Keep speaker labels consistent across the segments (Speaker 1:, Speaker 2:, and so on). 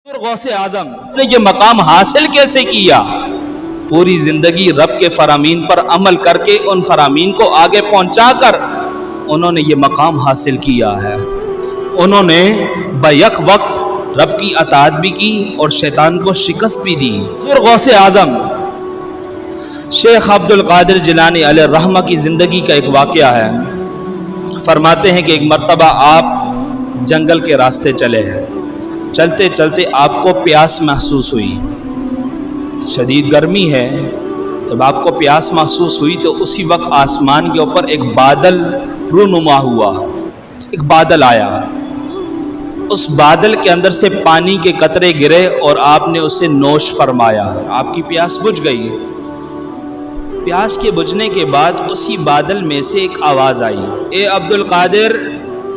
Speaker 1: गौसे आदम ने ये मकाम हासिल कैसे किया? पूरी जिंदगी रब के फरामीन पर अमल करके उन फरामीन को आगे पहुंचाकर उन्होंने ये मकाम हासिल किया है। उन्होंने बैक वक्त रब की अताअत भी की और शैतान को शिकस्त भी दी। गौसे आदम शेख अब्दुल कादिर जिलानी अलैहि रहमा की ज़िंदगी का एक वाक़या है। फरमाते हैं कि एक मर्तबा आप जंगल के रास्ते चले हैं, चलते चलते आपको प्यास महसूस हुई, शदीद गर्मी है। जब आपको प्यास महसूस हुई तो उसी वक्त आसमान के ऊपर एक बादल रूनुमा हुआ, एक बादल आया। उस बादल के अंदर से पानी के कतरे गिरे और आपने उसे नोश फरमाया, आपकी प्यास बुझ गई। प्यास के बुझने के बाद उसी बादल में से एक आवाज़ आई, ए अब्दुल कादिर,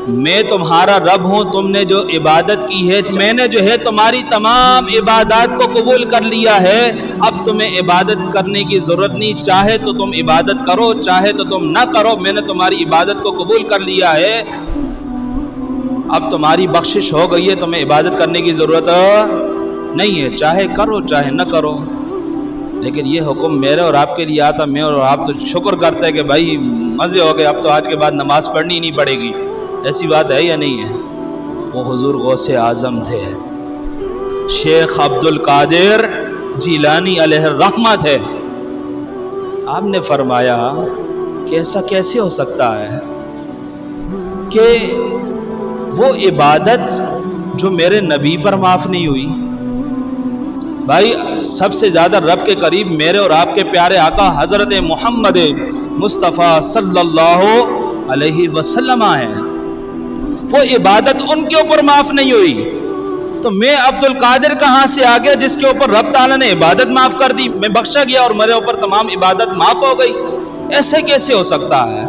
Speaker 1: मैं तुम्हारा रब हूँ, तुमने जो इबादत की है, मैंने जो है तुम्हारी तमाम इबादत को कबूल कर लिया है। अब तुम्हें इबादत करने की ज़रूरत नहीं, चाहे तो तुम इबादत करो, चाहे तो तुम ना करो, मैंने तुम्हारी इबादत को कबूल कर लिया है। अब तुम्हारी बख्शिश हो गई है, तुम्हें इबादत करने की ज़रूरत नहीं है, चाहे करो चाहे न करो। लेकिन ये हुक्म मेरे और आपके लिए आता, मैं और आप तो शुक्र करते हैं कि भाई मज़े हो गए, अब तो आज के बाद नमाज़ पढ़नी ही नहीं पड़ेगी। ऐसी बात है या नहीं है? वो हुजूर गौसे आज़म थे, शेख अब्दुल कादिर जिलानी अलैहि रहमा थे। आपने फरमाया कि ऐसा कैसे हो सकता है कि वो इबादत जो मेरे नबी पर माफ़ नहीं हुई। भाई सबसे ज़्यादा रब के करीब मेरे और आपके प्यारे आका हज़रत मोहम्मद मुस्तफ़ा सल्लल्लाहु अलैहि वसल्लम हैं, वो इबादत उनके ऊपर माफ़ नहीं हुई, तो मैं अब्दुल कादिर कहाँ से आ गया जिसके ऊपर रब ताला ने इबादत माफ़ कर दी, मैं बख्शा गया और मेरे ऊपर तमाम इबादत माफ़ हो गई? ऐसे कैसे हो सकता है?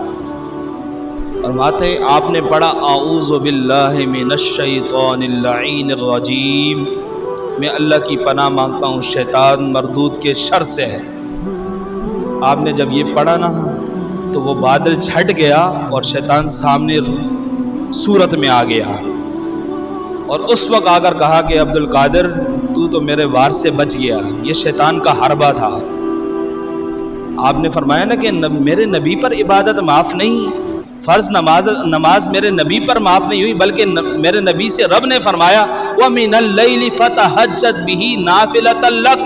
Speaker 1: फरमाते आपने पढ़ा, आऊज़ु बिल्लाहि मिनश शैतानिर लईनिर रजीम, मैं अल्लाह की पनाह मांगता हूँ शैतान मरदूद के शर से। आपने जब ये पढ़ा ना तो वो बादल छट गया और शैतान सामने सूरत में आ गया और उस वक्त आकर कहा कि अब्दुल कादिर तू तो मेरे वार से बच गया। ये शैतान का हरबा था। आपने फरमाया ना कि मेरे नबी पर इबादत माफ़ नहीं, फ़र्ज़ नमाज मेरे नबी पर माफ़ नहीं हुई, बल्कि मेरे नबी से रब ने फरमाया व मिनल लैली फतहज्जत बिही नाफिलतन लक,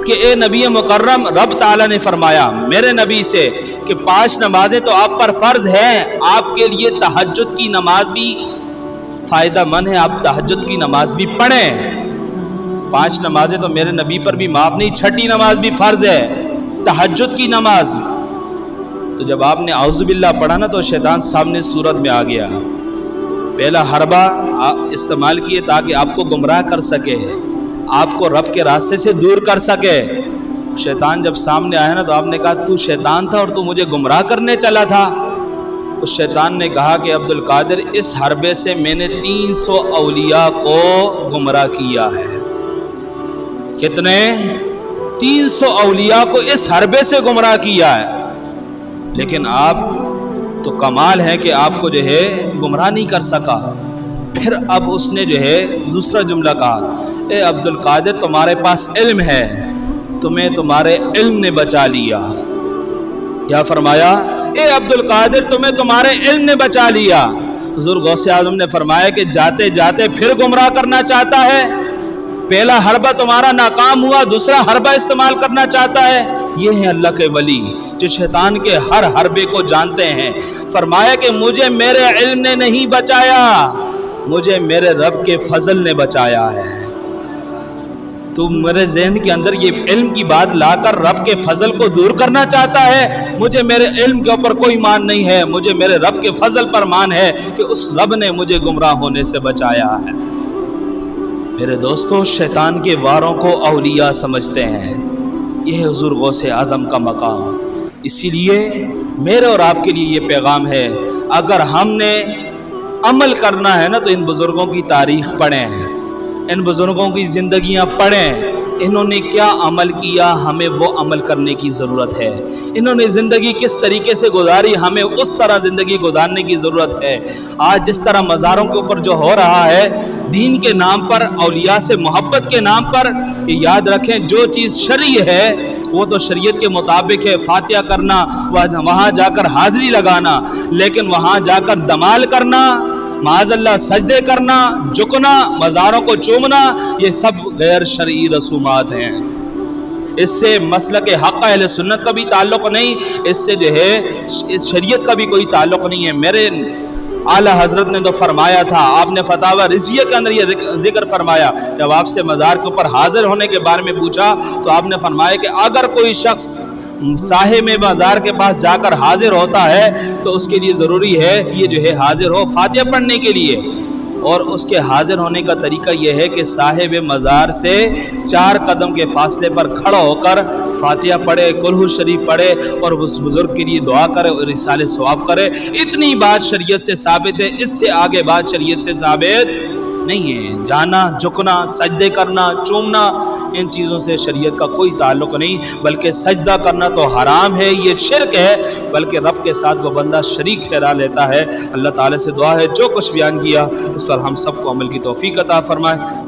Speaker 1: कि ए नबी मुकर्रम, रब ताला ने फरमाया मेरे नबी से कि 5 नमाजें तो आप पर फ़र्ज़ हैं, आपके लिए तहज्जुद की नमाज भी फ़ायदा मंद है, आप तहज्जुद की नमाज भी पढ़ें। 5 नमाजें तो मेरे नबी पर भी माफ़ नहीं, 6ठी नमाज भी फ़र्ज़ है, तहज्जुद की नमाज। तो जब आपने आउज़ुबिल्लाह पढ़ा ना तो शैतान सामने सूरत में आ गया। पहला हरबा इस्तेमाल किए ताकि आपको गुमराह कर सके, आपको रब के रास्ते से दूर कर सके। शैतान जब सामने आया ना तो आपने कहा तू शैतान था और तू मुझे गुमराह करने चला था। उस शैतान ने कहा कि अब्दुल कादिर, इस हरबे से मैंने 300 औलिया को गुमराह किया है। कितने? 300 औलिया को इस हरबे से गुमराह किया है। लेकिन आप तो कमाल है कि आपको जो है गुमराह नहीं कर सका। फिर अब उसने जो है दूसरा जुमला कहा, ए अब्दुल कादिर, तुम्हारे पास इल्म है, तुम्हें तुम्हारे इल्म ने बचा लिया। क्या फरमाया? ए अब्दुल कादिर, तुम्हें तुम्हारे इल्म ने बचा लिया। हुज़ूर गौसे आज़म ने फरमाया कि जाते जाते फिर गुमराह करना चाहता है। पहला हरबा तुम्हारा नाकाम हुआ, दूसरा हरबा इस्तेमाल करना चाहता है। ये है अल्लाह के वली जो शैतान के हर हरबे को जानते हैं। फरमाया कि मुझे मेरे इल्म ने नहीं बचाया, मुझे मेरे रब के फजल ने बचाया है। तू मेरे ज़हन के अंदर ये इल्म की बात लाकर रब के फजल को दूर करना चाहता है। मुझे मेरे इल्म के ऊपर कोई मान नहीं है, मुझे मेरे रब के फजल पर मान है कि उस रब ने मुझे गुमराह होने से बचाया है। मेरे दोस्तों, शैतान के वारों को औलिया समझते हैं। यह है हुज़ूर गौसे आज़म का मकाम। इसीलिए मेरे और आपके लिए ये पैगाम है, अगर हमने अमल करना है ना तो इन बुज़ुर्गों की तारीख़ पढ़ें, इन बुज़ुर्गों की ज़िंदगियाँ पढ़ें, انہوں نے کیا عمل کیا، ہمیں وہ عمل کرنے کی ضرورت ہے۔ انہوں نے زندگی کس طریقے سے گزاری، ہمیں اس طرح زندگی گزارنے کی ضرورت ہے۔ آج جس طرح مزاروں کے اوپر جو ہو رہا ہے دین کے نام پر، اولیاء سے محبت کے نام پر، یہ یاد رکھیں جو چیز شرعی ہے وہ تو شریعت کے مطابق ہے، فاتحہ کرنا، وہاں جا کر حاضری لگانا، لیکن وہاں جا کر دمال کرنا، معاذ اللہ سجدے کرنا، جھکنا، مزاروں کو چومنا، یہ سب غیر شرعی رسومات ہیں۔ اس سے مسلک حق اہل سنت کا بھی تعلق نہیں، اس سے جو ہے اس شریعت کا بھی کوئی تعلق نہیں ہے۔ میرے اعلیٰ حضرت نے تو فرمایا تھا، آپ نے فتاوی رضویہ کے اندر یہ ذکر فرمایا، جب آپ سے مزار کے اوپر حاضر ہونے کے بارے میں پوچھا تو آپ نے فرمایا کہ اگر کوئی شخص ساحے میں مزار کے پاس جا کر حاضر ہوتا ہے تو اس کے لیے ضروری ہے یہ جو ہے حاضر ہو فاتحہ پڑھنے کے لیے، اور اس کے حاضر ہونے کا طریقہ یہ ہے کہ صاحب مزار سے 4 قدم کے فاصلے پر کھڑا ہو کر فاتحہ پڑھے، کلہ شریف پڑھے اور اس بزرگ کے لیے دعا کرے اور رسالہ ثواب کرے۔ اتنی بات شریعت سے ثابت ہے، اس سے آگے بات شریعت سے ثابت نہیں ہے۔ جانا، جھکنا، سجدے کرنا، چومنا، ان چیزوں سے شریعت کا کوئی تعلق نہیں، بلکہ سجدہ کرنا تو حرام ہے، یہ شرک ہے، بلکہ رب کے ساتھ وہ بندہ شریک ٹھہرا لیتا ہے۔ اللہ تعالیٰ سے دعا ہے جو کچھ بیان کیا اس پر ہم سب کو عمل کی توفیق عطا فرمائے۔